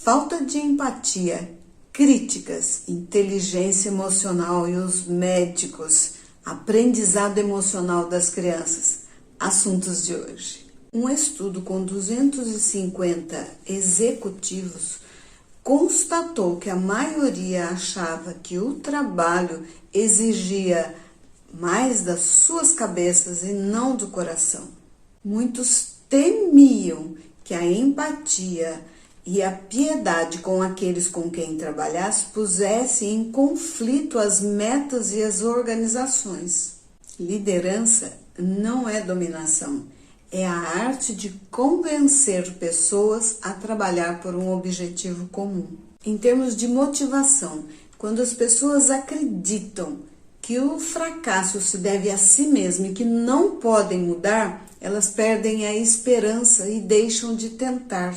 falta de empatia, críticas, inteligência emocional e os médicos, aprendizado emocional das crianças, assuntos de hoje. Um estudo com 250 executivos constatou que a maioria achava que o trabalho exigia mais das suas cabeças e não do coração. Muitos temiam que a empatia e a piedade com aqueles com quem trabalhasse pusesse em conflito as metas e as organizações. Liderança não é dominação, é a arte de convencer pessoas a trabalhar por um objetivo comum. Em termos de motivação, quando as pessoas acreditam que o fracasso se deve a si mesmo e que não podem mudar, elas perdem a esperança e deixam de tentar.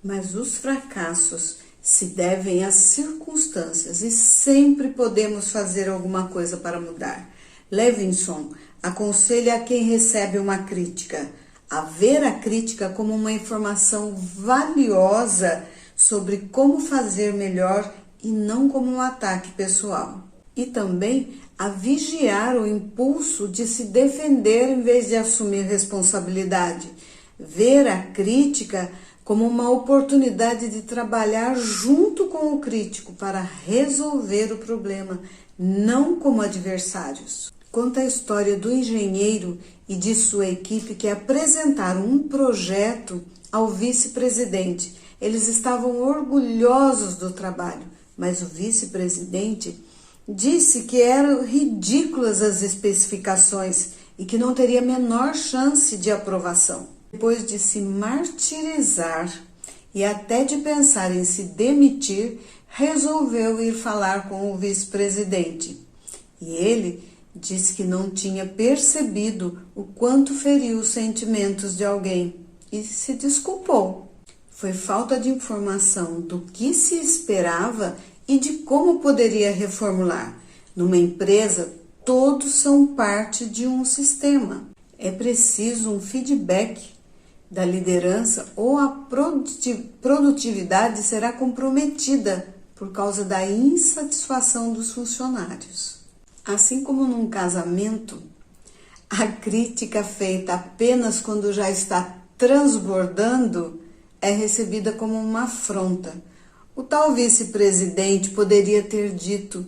Mas os fracassos se devem às circunstâncias e sempre podemos fazer alguma coisa para mudar. Levinson aconselha a quem recebe uma crítica a ver a crítica como uma informação valiosa sobre como fazer melhor e não como um ataque pessoal. E também a vigiar o impulso de se defender em vez de assumir responsabilidade. Ver a crítica como uma oportunidade de trabalhar junto com o crítico para resolver o problema, não como adversários. Conta a história do engenheiro e de sua equipe que apresentaram um projeto ao vice-presidente. Eles estavam orgulhosos do trabalho, mas o vice-presidente disse que eram ridículas as especificações e que não teria a menor chance de aprovação. Depois de se martirizar e até de pensar em se demitir, resolveu ir falar com o vice-presidente. E ele disse que não tinha percebido o quanto feriu os sentimentos de alguém e se desculpou. Foi falta de informação do que se esperava e de como poderia reformular. Numa empresa, todos são parte de um sistema. É preciso um feedback da liderança ou a produtividade será comprometida por causa da insatisfação dos funcionários. Assim como num casamento, a crítica feita apenas quando já está transbordando é recebida como uma afronta. O tal vice-presidente poderia ter dito: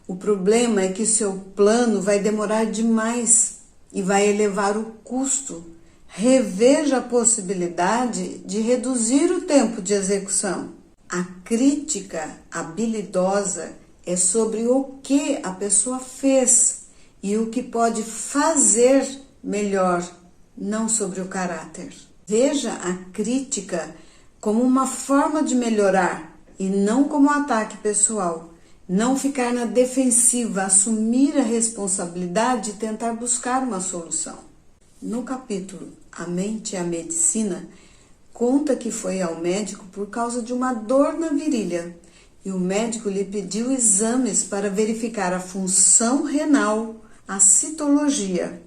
o problema é que seu plano vai demorar demais e vai elevar o custo. Reveja a possibilidade de reduzir o tempo de execução. A crítica habilidosa é sobre o que a pessoa fez e o que pode fazer melhor, não sobre o caráter. Veja a crítica como uma forma de melhorar e não como um ataque pessoal. Não ficar na defensiva, assumir a responsabilidade e tentar buscar uma solução. No capítulo A Mente e a Medicina, conta que foi ao médico por causa de uma dor na virilha e o médico lhe pediu exames para verificar a função renal, a citologia.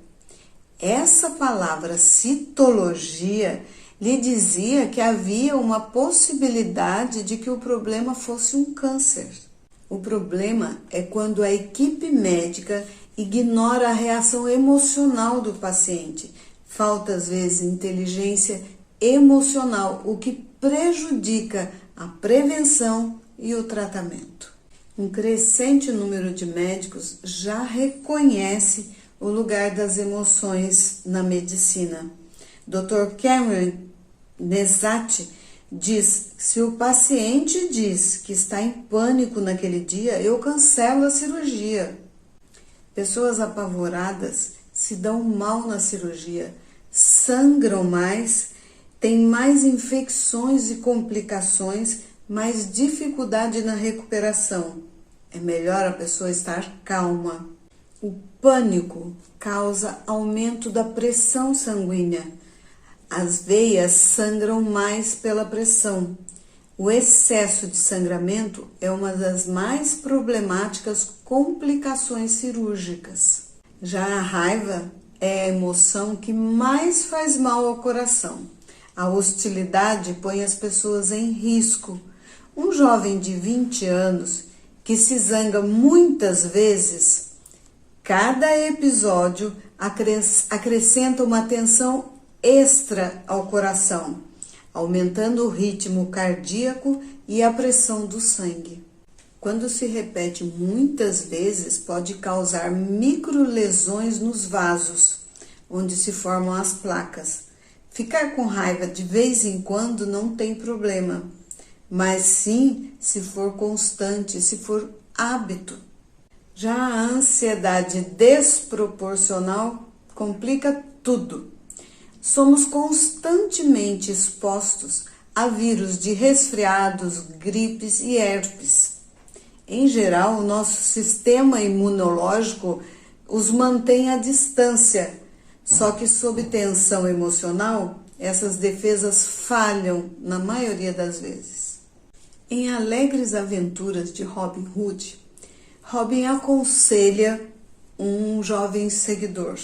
Essa palavra citologia lhe dizia que havia uma possibilidade de que o problema fosse um câncer. O problema é quando a equipe médica ignora a reação emocional do paciente. Falta, às vezes, inteligência emocional, o que prejudica a prevenção e o tratamento. Um crescente número de médicos já reconhece o lugar das emoções na medicina. Dr. Cameron Nezati diz: se o paciente diz que está em pânico naquele dia, eu cancelo a cirurgia. Pessoas apavoradas se dão mal na cirurgia, sangram mais, têm mais infecções e complicações, mais dificuldade na recuperação. É melhor a pessoa estar calma. O pânico causa aumento da pressão sanguínea. As veias sangram mais pela pressão. O excesso de sangramento é uma das mais problemáticas complicações cirúrgicas. Já a raiva é a emoção que mais faz mal ao coração. A hostilidade põe as pessoas em risco. Um jovem de 20 anos que se zanga muitas vezes, cada episódio acrescenta uma tensão extra ao coração, aumentando o ritmo cardíaco e a pressão do sangue. Quando se repete muitas vezes, pode causar microlesões nos vasos, onde se formam as placas. Ficar com raiva de vez em quando não tem problema, mas sim se for constante, se for hábito. Já a ansiedade desproporcional complica tudo. Somos constantemente expostos a vírus de resfriados, gripes e herpes. Em geral, o nosso sistema imunológico os mantém à distância, só que sob tensão emocional, essas defesas falham na maioria das vezes. Em Alegres Aventuras de Robin Hood, Robin aconselha um jovem seguidor: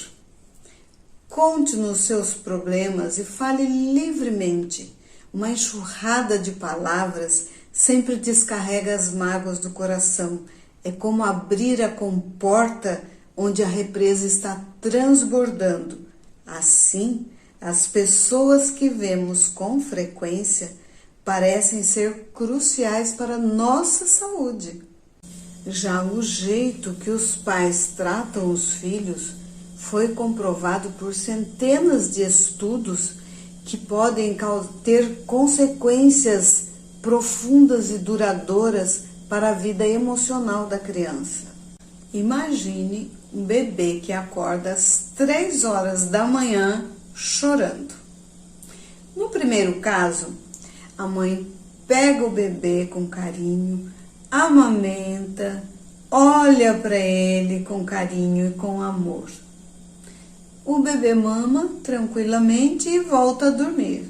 conte-nos seus problemas e fale livremente. Uma enxurrada de palavras sempre descarrega as mágoas do coração. É como abrir a comporta onde a represa está transbordando. Assim, as pessoas que vemos com frequência parecem ser cruciais para a nossa saúde. Já o jeito que os pais tratam os filhos foi comprovado por centenas de estudos que podem ter consequências profundas e duradouras para a vida emocional da criança. Imagine um bebê que acorda às 3 horas da manhã chorando. No primeiro caso, a mãe pega o bebê com carinho, amamenta, olha para ele com carinho e com amor. O bebê mama tranquilamente e volta a dormir.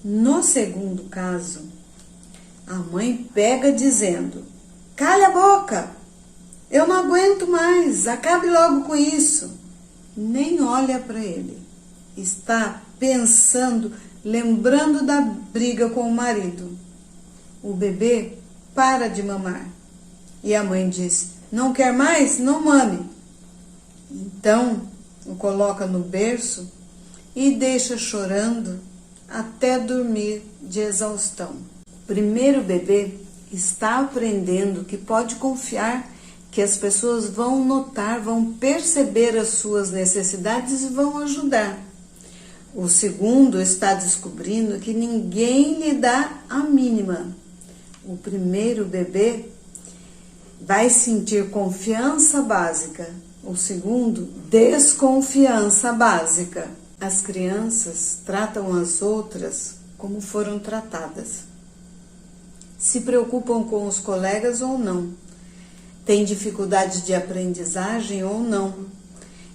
No segundo caso, a mãe pega dizendo: cale a boca, eu não aguento mais, acabe logo com isso. Nem olha para ele. Está pensando, lembrando da briga com o marido. O bebê para de mamar. E a mãe diz: não quer mais? Não mame. Então, o coloca no berço e deixa chorando até dormir de exaustão. O primeiro bebê está aprendendo que pode confiar que as pessoas vão notar, vão perceber as suas necessidades e vão ajudar. O segundo está descobrindo que ninguém lhe dá a mínima. O primeiro bebê vai sentir confiança básica. O segundo, desconfiança básica. As crianças tratam as outras como foram tratadas. Se preocupam com os colegas ou não. Têm dificuldade de aprendizagem ou não.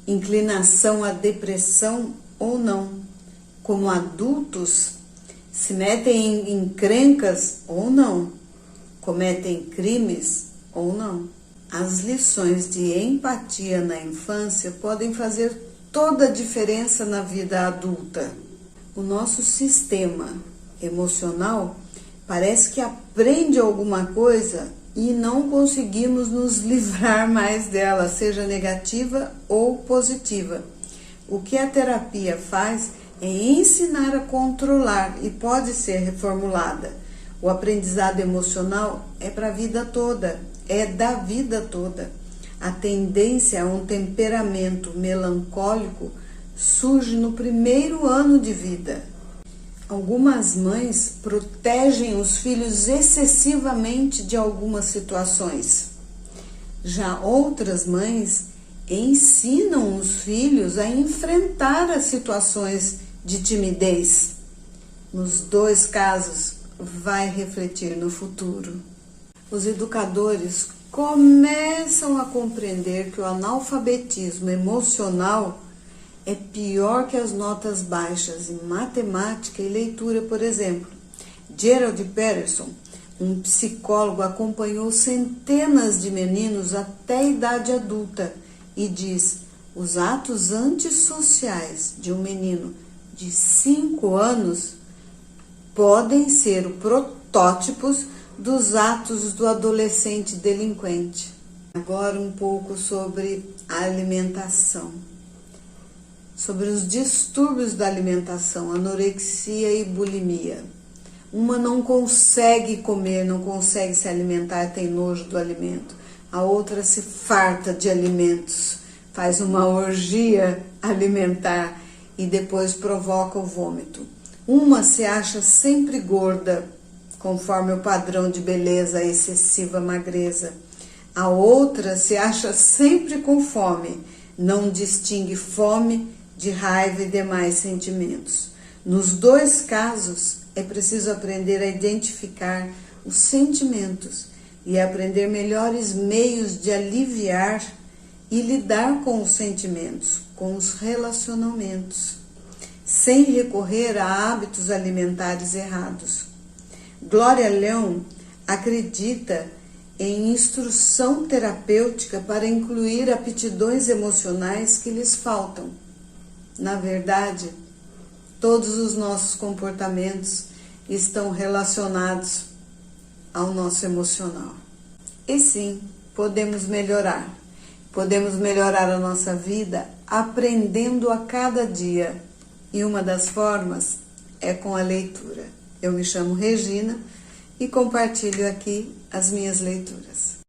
Inclinação à depressão ou não. Como adultos, se metem em encrencas ou não. Cometem crimes ou não. As lições de empatia na infância podem fazer toda a diferença na vida adulta. O nosso sistema emocional parece que aprende alguma coisa e não conseguimos nos livrar mais dela, seja negativa ou positiva. O que a terapia faz é ensinar a controlar e pode ser reformulada. O aprendizado emocional é para a vida toda, é da vida toda. A tendência a um temperamento melancólico surge no primeiro ano de vida. Algumas mães protegem os filhos excessivamente de algumas situações. Já outras mães ensinam os filhos a enfrentar as situações de timidez. Nos dois casos, vai refletir no futuro. Os educadores começam a compreender que o analfabetismo emocional é pior que as notas baixas em matemática e leitura, por exemplo. Gerald Peterson, um psicólogo, acompanhou centenas de meninos até a idade adulta e diz: os atos antissociais de um menino de 5 anos podem ser protótipos dos atos do adolescente delinquente. Agora um pouco sobre a alimentação, sobre os distúrbios da alimentação, anorexia e bulimia. Uma não consegue comer, não consegue se alimentar, tem nojo do alimento. A outra se farta de alimentos, faz uma orgia alimentar e depois provoca o vômito. Uma se acha sempre gorda, conforme o padrão de beleza, a excessiva magreza. A outra se acha sempre com fome, não distingue fome de raiva e demais sentimentos. Nos dois casos, é preciso aprender a identificar os sentimentos e aprender melhores meios de aliviar e lidar com os sentimentos, com os relacionamentos, sem recorrer a hábitos alimentares errados. Glória Leão acredita em instrução terapêutica para incluir aptidões emocionais que lhes faltam. Na verdade, todos os nossos comportamentos estão relacionados ao nosso emocional. E sim, podemos melhorar a nossa vida aprendendo a cada dia. E uma das formas é com a leitura. Eu me chamo Regina e compartilho aqui as minhas leituras.